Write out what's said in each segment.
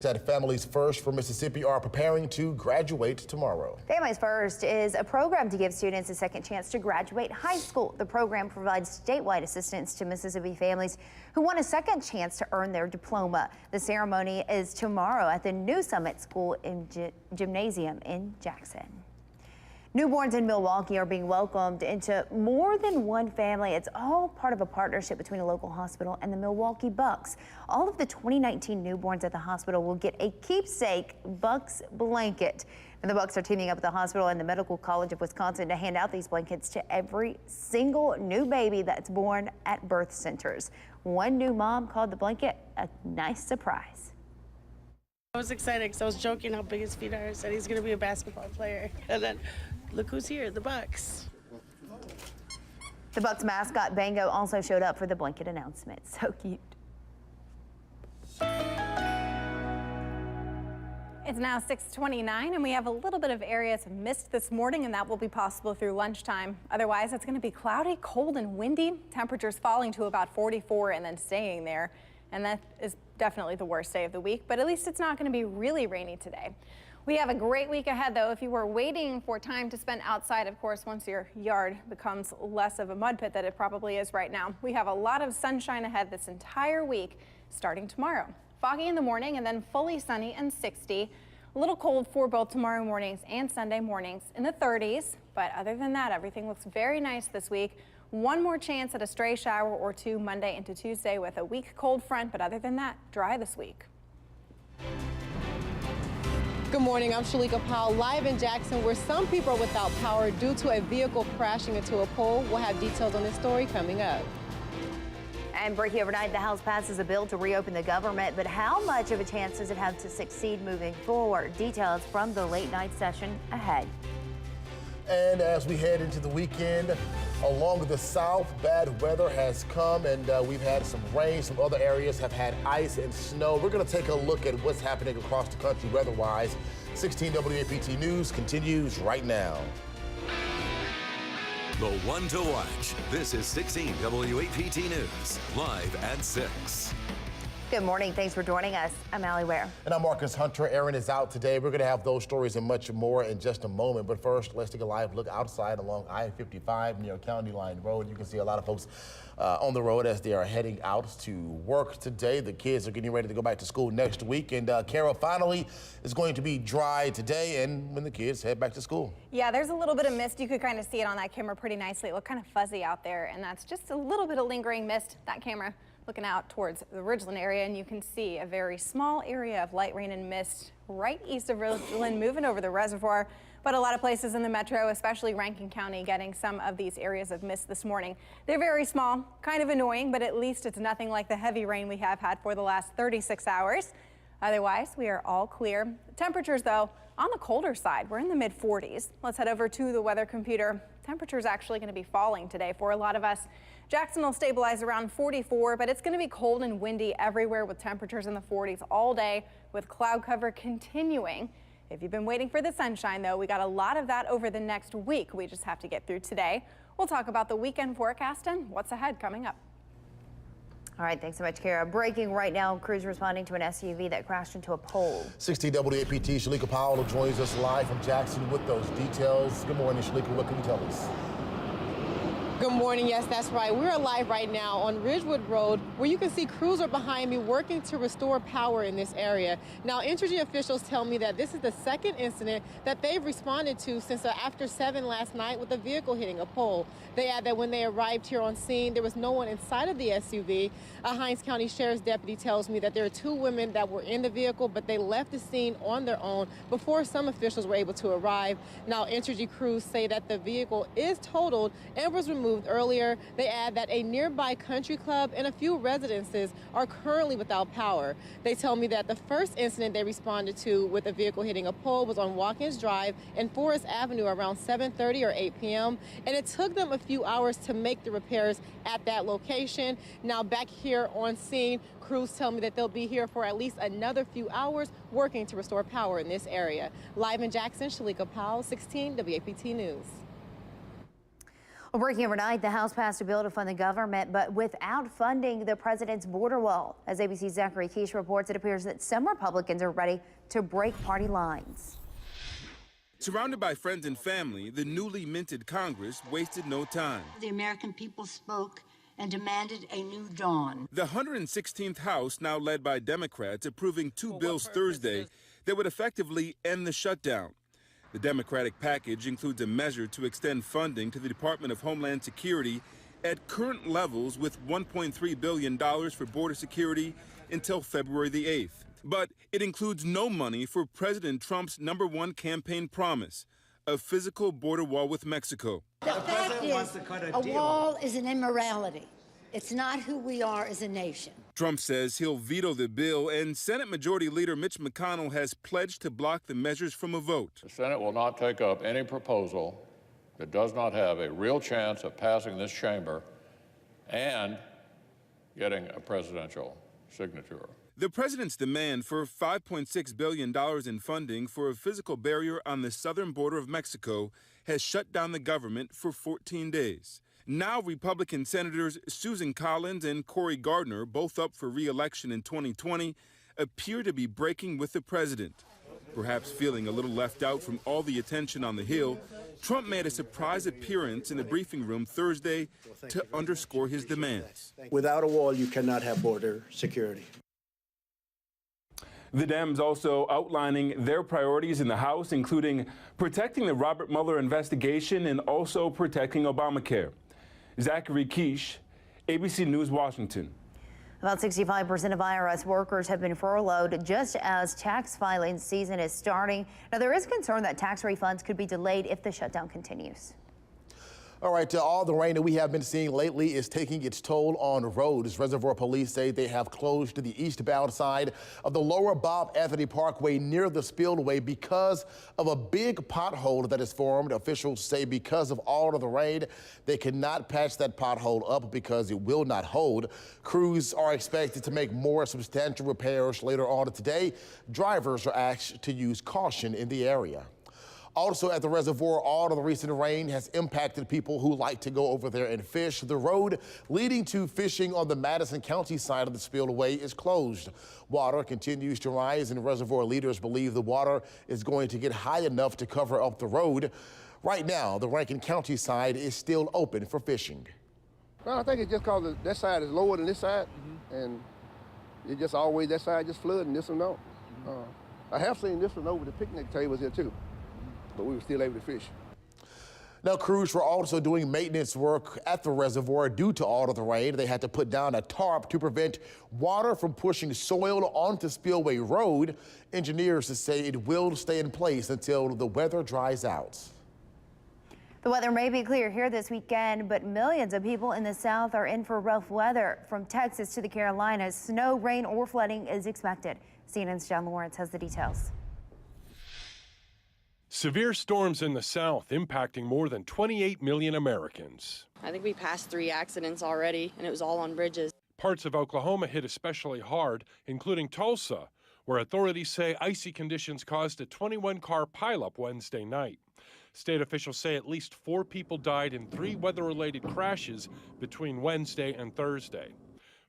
That Families First for Mississippi are preparing to graduate tomorrow. Families First is a program to give students a second chance to graduate high school. The program provides statewide assistance to Mississippi families who want a second chance to earn their diploma. The ceremony is tomorrow at the New Summit School in Gymnasium in Jackson. Newborns in Milwaukee are being welcomed into more than one family. It's all part of a partnership between a local hospital and the Milwaukee Bucks. All of the 2019 newborns at the hospital will get a keepsake Bucks blanket. And the Bucks are teaming up with the hospital and the Medical College of Wisconsin to hand out these blankets to every single new baby that's born at birth centers. One new mom called the blanket a nice surprise. I was excited because I was joking how big his feet are. I said he's going to be a basketball player. And then look who's here, the Bucks. The Bucks mascot Bango also showed up for the blanket announcement. So cute. It's now 6:29 and we have a little bit of areas of mist this morning, and that will be possible through lunchtime. Otherwise, it's going to be cloudy, cold and windy. Temperatures falling to about 44 and then staying there. And that is definitely the worst day of the week, but at least it's not going to be really rainy today. We have a great week ahead, though. If you were waiting for time to spend outside, of course, once your yard becomes less of a mud pit that it probably is right now, we have a lot of sunshine ahead this entire week, starting tomorrow. Foggy in the morning and then fully sunny and 60. A little cold for both tomorrow mornings and Sunday mornings in the 30s. But other than that, everything looks very nice this week. One more chance at a stray shower or two Monday into Tuesday with a weak cold front, but other than that, dry this week. Good morning, I'm Shalika Powell, live in Jackson, where some people are without power due to a vehicle crashing into a pole. We'll have details on this story coming up. And breaking overnight, the House passes a bill to reopen the government, but how much of a chance does it have to succeed moving forward? Details from the late night session ahead. And as we head into the weekend, along the south, bad weather has come, and we've had some rain. Some other areas have had ice and snow. We're going to take a look at what's happening across the country weather-wise. 16 WAPT News continues right now. The one to watch. This is 16 WAPT News, live at 6. Good morning. Thanks for joining us. I'm Allie Ware. And I'm Marcus Hunter. Aaron is out today. We're going to have those stories and much more in just a moment. But first, let's take a live look outside along I-55 near County Line Road. You can see a lot of folks on the road as they are heading out to work today. The kids are getting ready to go back to school next week. And Carol, finally, is going to be dry today and when the kids head back to school. Yeah, there's a little bit of mist. You could kind of see it on that camera pretty nicely. It looked kind of fuzzy out there, and that's just a little bit of lingering mist. That camera looking out towards the Ridgeland area, and you can see a very small area of light rain and mist right east of Ridgeland moving over the reservoir. But a lot of places in the metro, especially Rankin County, getting some of these areas of mist this morning. They're very small, kind of annoying, but at least it's nothing like the heavy rain we have had for the last 36 hours. Otherwise, we are all clear. Temperatures, though, on the colder side, we're in the mid-40s. Let's head over to the weather computer. Temperatures actually going to be falling today for a lot of us. Jackson will stabilize around 44, but it's going to be cold and windy everywhere with temperatures in the 40s all day with cloud cover continuing. If you've been waiting for the sunshine, though, we got a lot of that over the next week. We just have to get through today. We'll talk about the weekend forecast and what's ahead coming up. All right, thanks so much, Kara. Breaking right now, crews responding to an SUV that crashed into a pole. 16 WAPT, Shalika Powell joins us live from Jackson with those details. Good morning, Shalika. What can you tell us? Good morning. Yes, that's right. We're live right now on Ridgewood Road, where you can see crews are behind me working to restore power in this area. Now, Entergy officials tell me that this is the second incident that they've responded to since after 7 last night with a vehicle hitting a pole. They add that when they arrived here on scene, there was no one inside of the SUV. A Hinds County Sheriff's deputy tells me that there are 2 women that were in the vehicle, but they left the scene on their own before some officials were able to arrive. Now, Entergy crews say that the vehicle is totaled and was removed earlier. They add that a nearby country club and a few residences are currently without power. They tell me that the first incident they responded to with a vehicle hitting a pole was on Watkins Drive and Forest Avenue around 7:30 or 8 p.m. And it took them a few hours to make the repairs at that location. Now back here on scene, crews tell me that they'll be here for at least another few hours working to restore power in this area. Live in Jackson, Shalika Powell, 16 WAPT News. Well, breaking overnight, the House passed a bill to fund the government, but without funding the president's border wall. As ABC's Zachary Keish reports, it appears that some Republicans are ready to break party lines. Surrounded by friends and family, the newly minted Congress wasted no time. The American people spoke and demanded a new dawn. The 116th House, now led by Democrats, approving two bills Thursday that would effectively end the shutdown. The Democratic package includes a measure to extend funding to the Department of Homeland Security at current levels with $1.3 billion for border security until February the 8th. But it includes no money for President Trump's #1 campaign promise, a physical border wall with Mexico. The fact is, a wall is an immorality. It's not who we are as a nation. Trump says he'll veto the bill, and Senate Majority Leader Mitch McConnell has pledged to block the measures from a vote. The Senate will not take up any proposal that does not have a real chance of passing this chamber and getting a presidential signature. The president's demand for $5.6 billion in funding for a physical barrier on the southern border of Mexico has shut down the government for 14 days. Now, Republican Senators Susan Collins and Cory Gardner, both up for re-election in 2020, appear to be breaking with the president. Perhaps feeling a little left out from all the attention on the Hill, Trump made a surprise appearance in the briefing room Thursday to underscore his demands. Without a wall, you cannot have border security. The Dems also outlining their priorities in the House, including protecting the Robert Mueller investigation and also protecting Obamacare. Zachary Keish, ABC News, Washington. About 65% of IRS workers have been furloughed just as tax filing season is starting. Now, there is concern that tax refunds could be delayed if the shutdown continues. All right, all the rain that we have been seeing lately is taking its toll on roads. Reservoir police say they have closed the eastbound side of the lower Bob Anthony Parkway near the spillway because of a big pothole that is formed. Officials say because of all of the rain, they cannot patch that pothole up because it will not hold. Crews are expected to make more substantial repairs later on today. Drivers are asked to use caution in the area. Also at the reservoir, all of the recent rain has impacted people who like to go over there and fish. The road leading to fishing on the Madison County side of the spillway is closed. Water continues to rise, and reservoir leaders believe the water is going to get high enough to cover up the road. Right now, the Rankin County side is still open for fishing. Well, I think it's just because that side is lower than this side, and it just always that side just flooding, this one don't. I have seen this one over the picnic tables here too, but we were still able to fish. Now, crews were also doing maintenance work at the reservoir due to all of the rain. They had to put down a tarp to prevent water from pushing soil onto Spillway Road. Engineers say it will stay in place until the weather dries out. The weather may be clear here this weekend, but millions of people in the South are in for rough weather. From Texas to the Carolinas, snow, rain, or flooding is expected. CNN's John Lawrence has the details. Severe storms in the South impacting more than 28 million Americans. I think we passed 3 accidents already, and it was all on bridges. Parts of Oklahoma hit especially hard, including Tulsa, where authorities say icy conditions caused a 21-car pileup Wednesday night. State officials say at least 4 people died in 3 weather-related crashes between Wednesday and Thursday.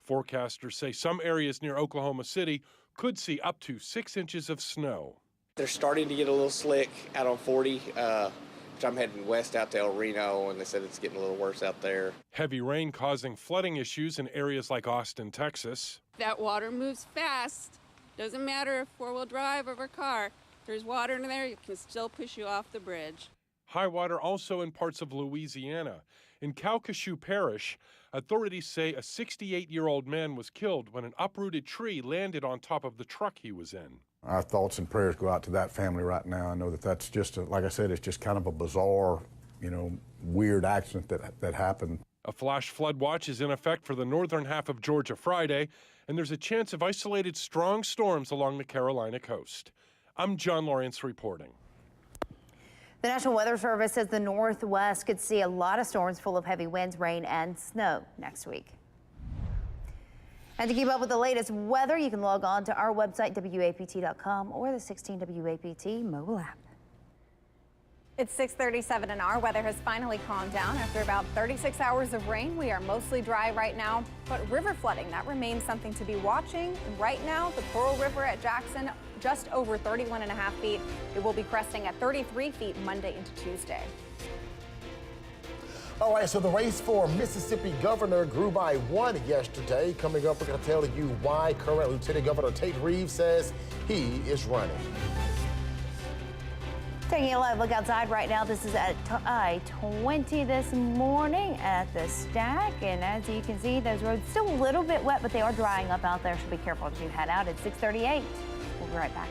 Forecasters say some areas near Oklahoma City could see up to 6 inches of snow. They're starting to get a little slick out on 40, which I'm heading west out to El Reno, and they said it's getting a little worse out there. Heavy rain causing flooding issues in areas like Austin, Texas. That water moves fast. Doesn't matter if 4-wheel drive or a car. There's water in there, it can still push you off the bridge. High water also in parts of Louisiana. In Calcasieu Parish, authorities say a 68-year-old man was killed when an uprooted tree landed on top of the truck he was in. Our thoughts and prayers go out to that family right now. I know that that's just, like I said, it's just kind of a bizarre, weird accident that happened. A flash flood watch is in effect for the northern half of Georgia Friday, and there's a chance of isolated strong storms along the Carolina coast. I'm John Lawrence reporting. The National Weather Service says the Northwest could see a lot of storms full of heavy winds, rain, and snow next week. And to keep up with the latest weather, you can log on to our website, WAPT.com, or the 16 WAPT mobile app. It's 6:37 and our weather has finally calmed down. After about 36 hours of rain, we are mostly dry right now, but river flooding, that remains something to be watching. Right now, the Pearl River at Jackson, just over 31.5 feet. It will be cresting at 33 feet Monday into Tuesday. All right, so the race for Mississippi governor grew by 1 yesterday. Coming up, we're going to tell you why current Lieutenant Governor Tate Reeves says he is running. Taking a live look outside right now. This is at I-20 this morning at the stack. And as you can see, those roads still a little bit wet, but they are drying up out there. So be careful as you head out. It's 6:38. We'll be right back.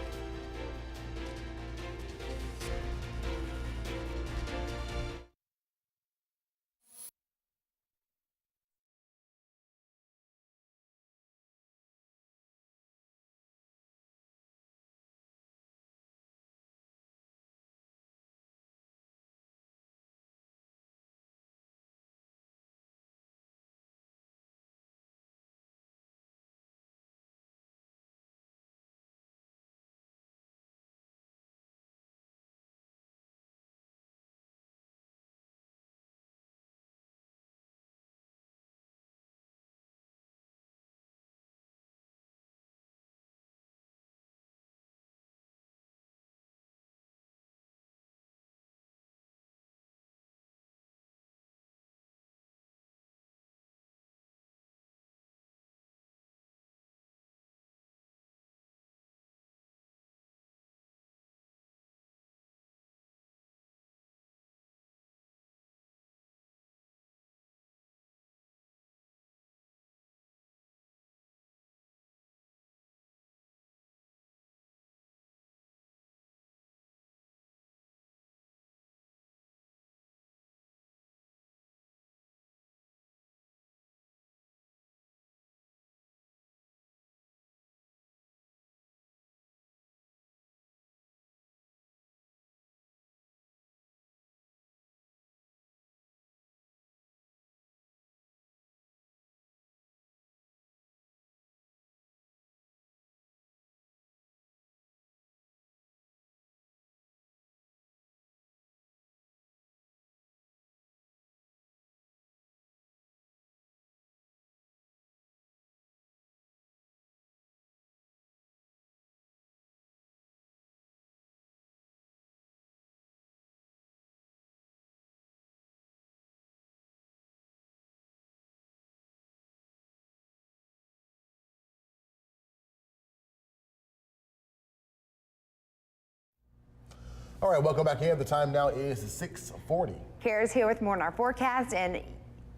All right, welcome back in. The time now is 6:40. Kara's here with more on our forecast, and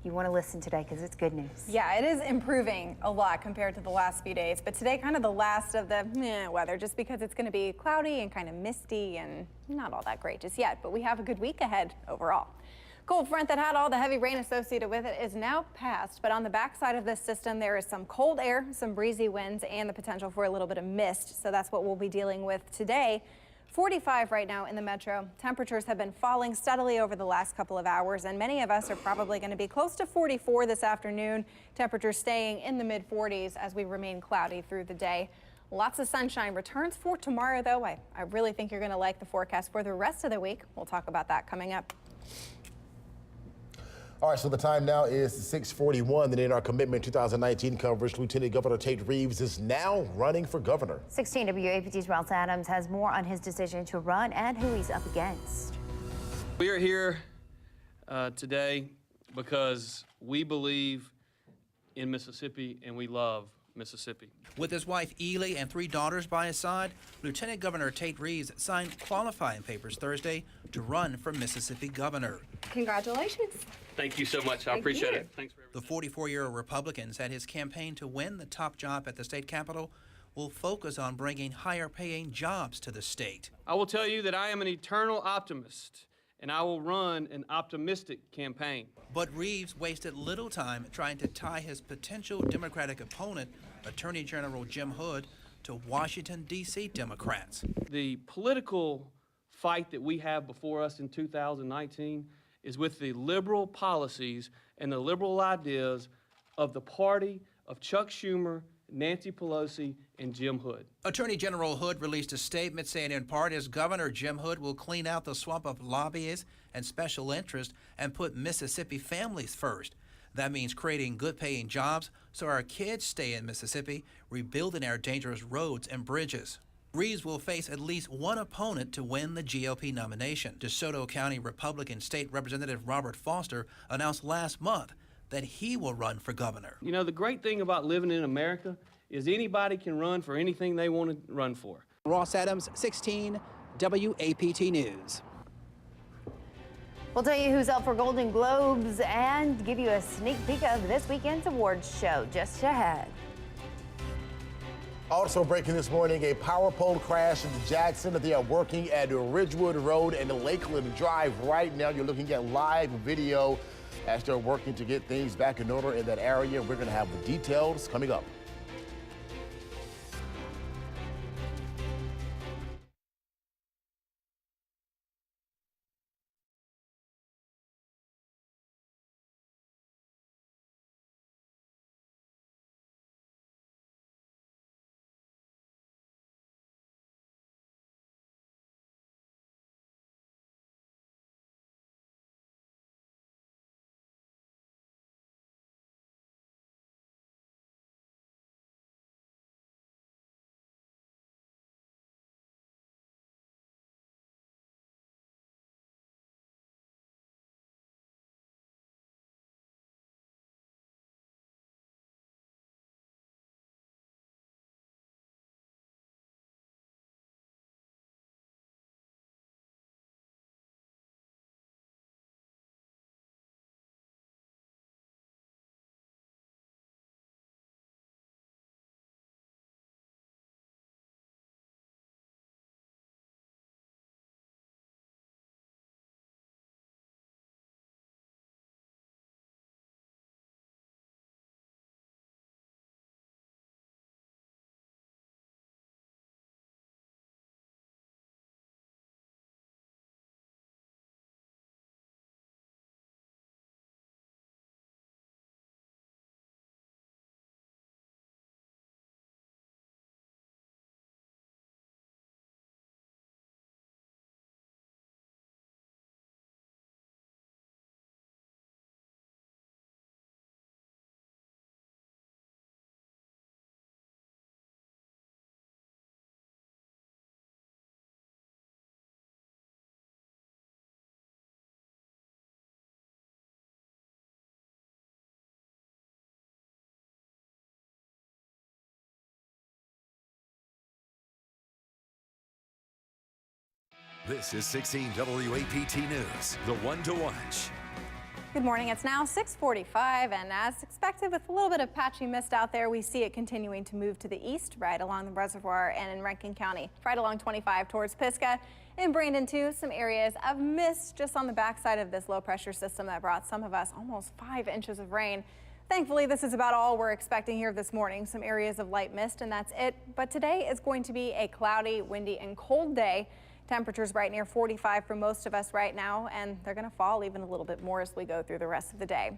you want to listen today because it's good news. Yeah, it is improving a lot compared to the last few days, but today kind of the last of the weather, just because it's going to be cloudy and kind of misty and not all that great just yet, but we have a good week ahead overall. Cold front that had all the heavy rain associated with it is now past, but on the backside of this system there is some cold air, some breezy winds, and the potential for a little bit of mist, so that's what we'll be dealing with today. 45 right now in the metro. Temperatures have been falling steadily over the last couple of hours, and many of us are probably going to be close to 44 this afternoon. Temperatures staying in the mid-40s as we remain cloudy through the day. Lots of sunshine returns for tomorrow, though. I really think you're going to like the forecast for the rest of the week. We'll talk about that coming up. All right, so the time now is 6:41. And in our Commitment 2019 coverage, Lieutenant Governor Tate Reeves is now running for governor. 16 WAPT's Ralph Adams has more on his decision to run and who he's up against. We are here today because we believe in Mississippi and we love Mississippi. With his wife Ely and 3 daughters by his side, Lieutenant Governor Tate Reeves signed qualifying papers Thursday to run for Mississippi governor. Congratulations. Thank you so much. I appreciate it. Thanks for everything. The 44-year-old Republican said his campaign to win the top job at the state capitol will focus on bringing higher-paying jobs to the state. I will tell you that I am an eternal optimist, and I will run an optimistic campaign. But Reeves wasted little time trying to tie his potential Democratic opponent, Attorney General Jim Hood, to Washington, D.C. Democrats. The political fight that we have before us in 2019 is with the liberal policies and the liberal ideas of the party of Chuck Schumer Nancy Pelosi and Jim Hood. Attorney General Hood released a statement saying in part his governor Jim Hood will clean out the swamp of lobbyists and special interests and put Mississippi families first. That means creating good-paying jobs so our kids stay in Mississippi, rebuilding our dangerous roads and bridges. Reeves will face at least one opponent to win the GOP nomination. DeSoto County Republican State Representative Robert Foster announced last month that he will run for governor. You know, the great thing about living in America is anybody can run for anything they want to run for. Ross Adams, 16 WAPT News. We'll tell you who's up for Golden Globes and give you a sneak peek of this weekend's awards show just ahead. Also breaking this morning, a power pole crash in Jackson. They are working at Ridgewood Road and Lakeland Drive right now. You're looking at live video as they're working to get things back in order in that area. We're going to have the details coming up. This is 16 WAPT News, the one to watch. Good morning. It's now 6:45, and as expected, with a little bit of patchy mist out there, we see it continuing to move to the east, right along the reservoir and in Rankin County, right along 25 towards Pisgah. In Brandon, too, some areas of mist just on the backside of this low pressure system that brought some of us almost 5 inches of rain. Thankfully, this is about all we're expecting here this morning. Some areas of light mist, and that's it. But today is going to be a cloudy, windy, and cold day. Temperatures right near 45 for most of us right now, and they're going to fall even a little bit more as we go through the rest of the day.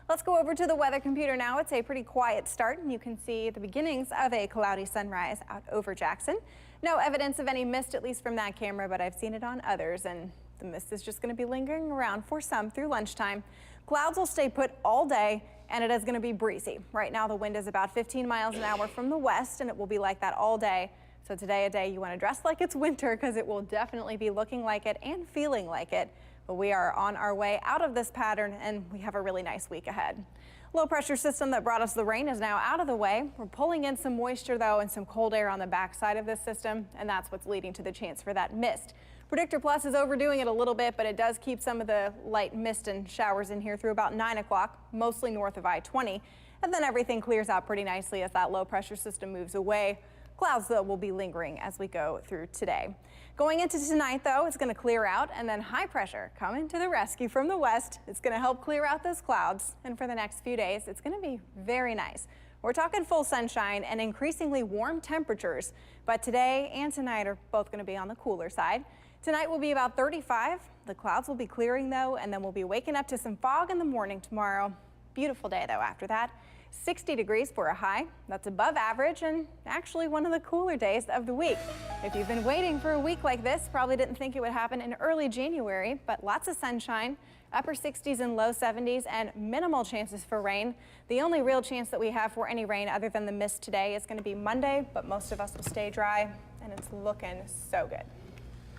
Let's go over to the weather computer now. It's a pretty quiet start, and you can see the beginnings of a cloudy sunrise out over Jackson. No evidence of any mist, at least from that camera, but I've seen it on others, and the mist is just going to be lingering around for some through lunchtime. Clouds will stay put all day, and it is going to be breezy. Right now, the wind is about 15 miles an hour from the west, and it will be like that all day. So today, a day you want to dress like it's winter because it will definitely be looking like it and feeling like it. But we are on our way out of this pattern, and we have a really nice week ahead. Low pressure system that brought us the rain is now out of the way. We're pulling in some moisture, though, and some cold air on the backside of this system, and that's what's leading to the chance for that mist. Predictor Plus is overdoing it a little bit, but it does keep some of the light mist and showers in here through about 9 o'clock, mostly north of I-20. And then everything clears out pretty nicely as that low pressure system moves away. Clouds, though, will be lingering as we go through today. Going into tonight, though, it's going to clear out, and then high pressure coming to the rescue from the west. It's going to help clear out those clouds, and for the next few days, it's going to be very nice. We're talking full sunshine and increasingly warm temperatures, but today and tonight are both going to be on the cooler side. Tonight will be about 35. The clouds will be clearing, though, and then we'll be waking up to some fog in the morning tomorrow. Beautiful day, though, after that. 60 degrees for a high. That's above average and actually one of the cooler days of the week. If you've been waiting for a week like this, probably didn't think it would happen in early January, but lots of sunshine, upper 60s and low 70s, and minimal chances for rain. The only real chance that we have for any rain other than the mist today is going to be Monday, but most of us will stay dry, and it's looking so good.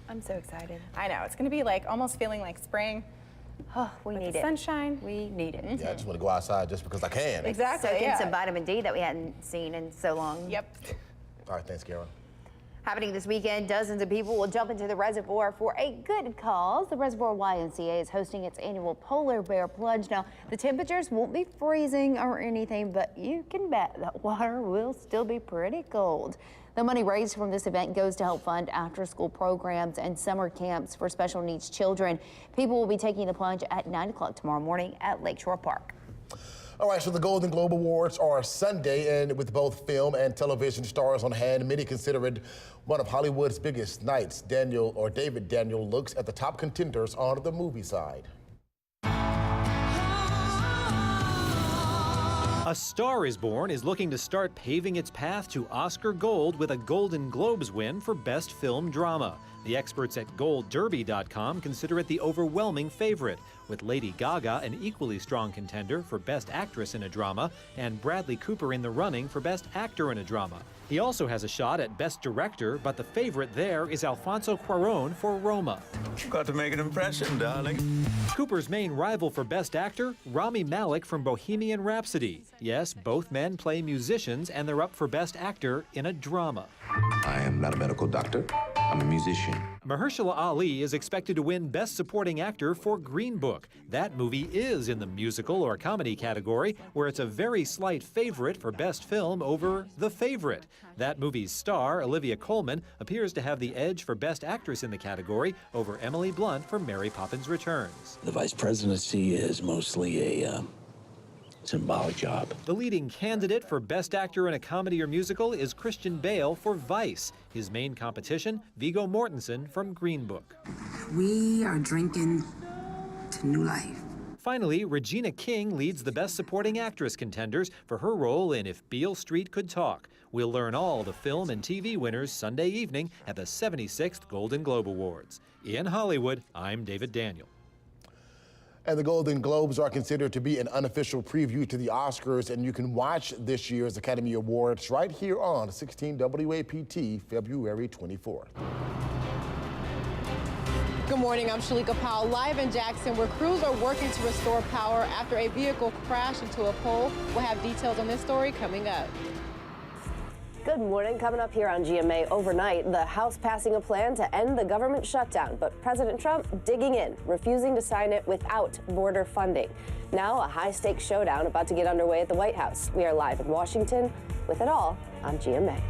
I'm so excited. I know, it's going to be like almost feeling like spring. Oh, we need it. Sunshine. We need it. Yeah, I just want to go outside just because I can. Exactly. Soak in some vitamin D that we hadn't seen in so long. Yep. All right, thanks, Karen. Happening this weekend, dozens of people will jump into the reservoir for a good cause. The Reservoir YMCA is hosting its annual polar bear plunge. Now, the temperatures won't be freezing or anything, but you can bet that water will still be pretty cold. The money raised from this event goes to help fund after-school programs and summer camps for special needs children. People will be taking the plunge at 9 o'clock tomorrow morning at Lakeshore Park. All right, so the Golden Globe Awards are Sunday, and with both film and television stars on hand, many consider it one of Hollywood's biggest nights. David Daniel looks at the top contenders on the movie side. A Star is Born is looking to start paving its path to Oscar Gold with a Golden Globes win for Best Film Drama. The experts at GoldDerby.com consider it the overwhelming favorite, with Lady Gaga an equally strong contender for Best Actress in a Drama and Bradley Cooper in the running for Best Actor in a Drama. He also has a shot at Best Director, but the favorite there is Alfonso Cuarón for Roma. Got to make an impression, darling. Cooper's main rival for Best Actor, Rami Malek from Bohemian Rhapsody. Yes, both men play musicians, and they're up for Best Actor in a Drama. I am not a medical doctor. I'm a musician. Mahershala Ali is expected to win Best Supporting Actor for Green Book. That movie is in the musical or comedy category, where it's a very slight favorite for Best Film over The Favorite. That movie's star, Olivia Colman, appears to have the edge for Best Actress in the category over Emily Blunt for Mary Poppins Returns. The vice presidency is mostly a symbolic job. The leading candidate for Best Actor in a Comedy or Musical is Christian Bale for Vice. His main competition, Viggo Mortensen from Green Book. We are drinking to new life. Finally, Regina King leads the Best Supporting Actress contenders for her role in If Beale Street Could Talk. We'll learn all the film and TV winners Sunday evening at the 76th Golden Globe Awards. In Hollywood, I'm David Daniel. And the Golden Globes are considered to be an unofficial preview to the Oscars, and you can watch this year's Academy Awards right here on 16 WAPT, February 24th. Good morning, I'm Shalika Powell, live in Jackson, where crews are working to restore power after a vehicle crashed into a pole. We'll have details on this story coming up. Good morning. Coming up here on GMA overnight, the House passing a plan to end the government shutdown, but President Trump digging in, refusing to sign it without border funding. Now a high-stakes showdown about to get underway at the White House. We are live in Washington with it all on GMA.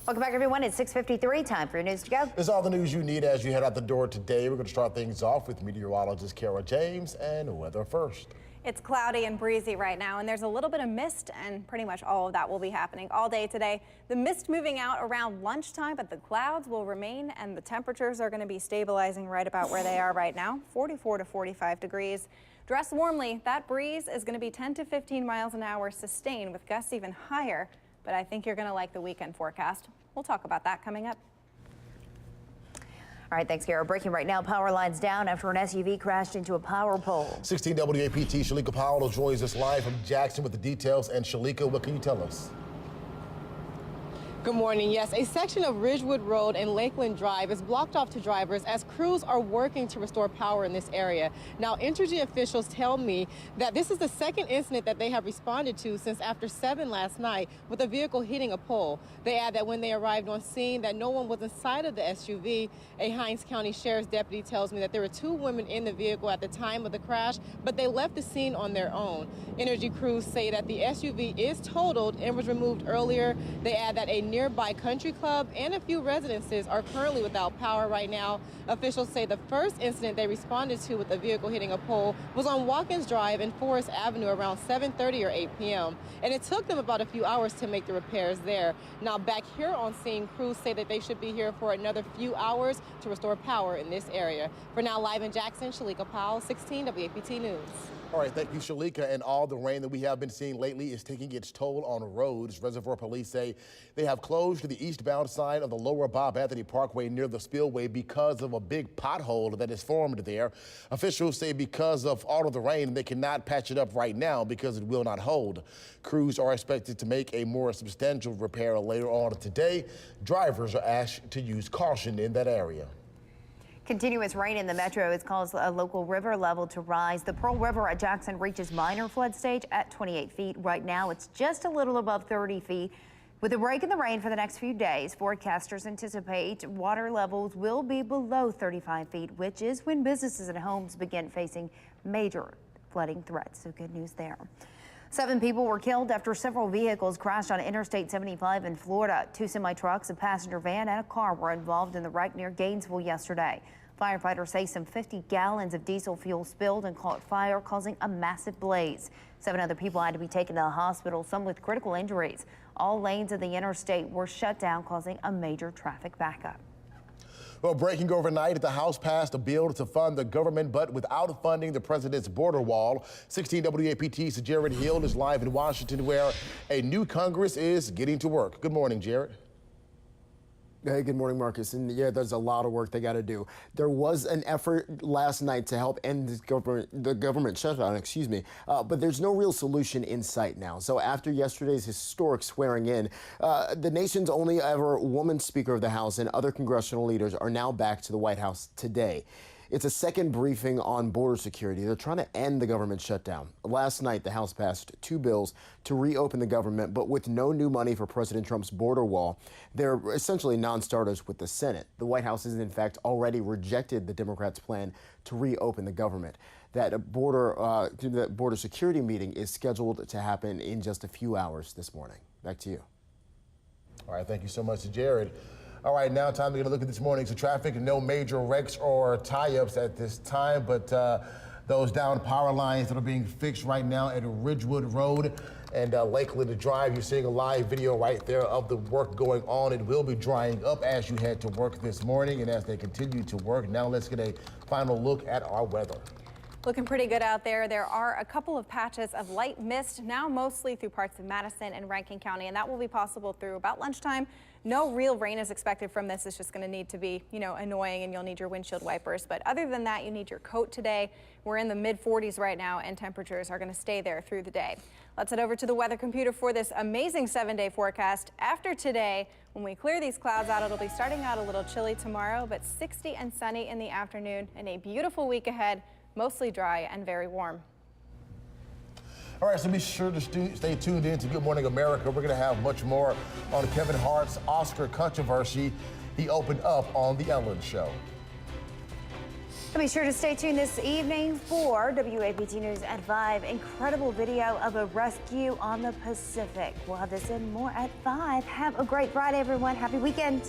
Welcome back, everyone. It's 6:53. Time for your news to go. It's all the news you need as you head out the door today. We're going to start things off with meteorologist Kara James and weather first. It's cloudy and breezy right now, and there's a little bit of mist, and pretty much all of that will be happening all day today. The mist moving out around lunchtime, but the clouds will remain, and the temperatures are going to be stabilizing right about where they are right now, 44 to 45 degrees. Dress warmly. That breeze is going to be 10 to 15 miles an hour sustained, with gusts even higher. But I think you're going to like the weekend forecast. We'll talk about that coming up. All right, thanks, Kara. Breaking right now, power lines down after an SUV crashed into a power pole. 16 WAPT Shalika Powell joins us live from Jackson with the details. And Shalika, what can you tell us? Good morning. Yes, a section of Ridgewood Road and Lakeland Drive is blocked off to drivers as crews are working to restore power in this area. Now, Entergy officials tell me that this is the second incident that they have responded to since after 7 last night with a vehicle hitting a pole. They add that when they arrived on scene that no one was inside of the SUV. A Hinds County Sheriff's deputy tells me that there were 2 women in the vehicle at the time of the crash, but they left the scene on their own. Entergy crews say that the SUV is totaled and was removed earlier. They add that a nearby country club and a few residences are currently without power right now. Officials say the first incident they responded to with the vehicle hitting a pole was on Watkins Drive and Forest Avenue around 7:30 or 8 p.m. And it took them about a few hours to make the repairs there. Now back here on scene, crews say that they should be here for another few hours to restore power in this area. For now, live in Jackson, Shalika Powell, 16 WAPT News. All right, thank you, Shalika. And all the rain that we have been seeing lately is taking its toll on roads. Reservoir police say they have closed the eastbound side of the lower Bob Anthony Parkway near the spillway because of a big pothole that is formed there. Officials say because of all of the rain, they cannot patch it up right now because it will not hold. Crews are expected to make a more substantial repair later on today. Drivers are asked to use caution in that area. Continuous rain in the metro has caused a local river level to rise. The Pearl River at Jackson reaches minor flood stage at 28 feet. Right now, it's just a little above 30 feet. With a break in the rain for the next few days, forecasters anticipate water levels will be below 35 feet, which is when businesses and homes begin facing major flooding threats. So good news there. 7 people were killed after several vehicles crashed on Interstate 75 in Florida. 2 semi-trucks, a passenger van, and a car were involved in the wreck near Gainesville yesterday. Firefighters say some 50 gallons of diesel fuel spilled and caught fire, causing a massive blaze. 7 other people had to be taken to the hospital, some with critical injuries. All lanes of the interstate were shut down, causing a major traffic backup. Well, breaking overnight, the House passed a bill to fund the government, but without funding the president's border wall. 16 WAPT's Jared Hill is live in Washington, where a new Congress is getting to work. Good morning, Jared. Hey, good morning, Marcus. And yeah, there's a lot of work they got to do. There was an effort last night to help end the government shutdown, but there's no real solution in sight now. So after yesterday's historic swearing in, the nation's only ever woman Speaker of the House and other congressional leaders are now back to the White House today. It's a second briefing on border security. They're trying to end the government shutdown. Last night, the House passed 2 bills to reopen the government, but with no new money for President Trump's border wall. They're essentially non-starters with the Senate. The White House has, in fact, already rejected the Democrats' plan to reopen the government. That border security meeting is scheduled to happen in just a few hours this morning. Back to you. All right, thank you so much, Jared. All right, now time to get a look at this morning's traffic. No major wrecks or tie-ups at this time, but those down power lines that are being fixed right now at Ridgewood Road and Lakeland Drive. You're seeing a live video right there of the work going on. It will be drying up as you head to work this morning and as they continue to work. Now let's get a final look at our weather. Looking pretty good out there. There are a couple of patches of light mist now mostly through parts of Madison and Rankin County, and that will be possible through about lunchtime. No real rain is expected from this. It's just going to need to be, annoying, and you'll need your windshield wipers. But other than that, you need your coat today. We're in the mid-40s right now, and temperatures are going to stay there through the day. Let's head over to the weather computer for this amazing 7-day forecast. After today, when we clear these clouds out, it'll be starting out a little chilly tomorrow, but 60 and sunny in the afternoon, and a beautiful week ahead. Mostly dry and very warm. All right, so be sure to stay tuned in to Good Morning America. We're going to have much more on Kevin Hart's Oscar controversy. He opened up on The Ellen Show. And be sure to stay tuned this evening for WAPT News at 5. Incredible video of a rescue on the Pacific. We'll have this and more at 5. Have a great Friday, everyone. Happy weekend.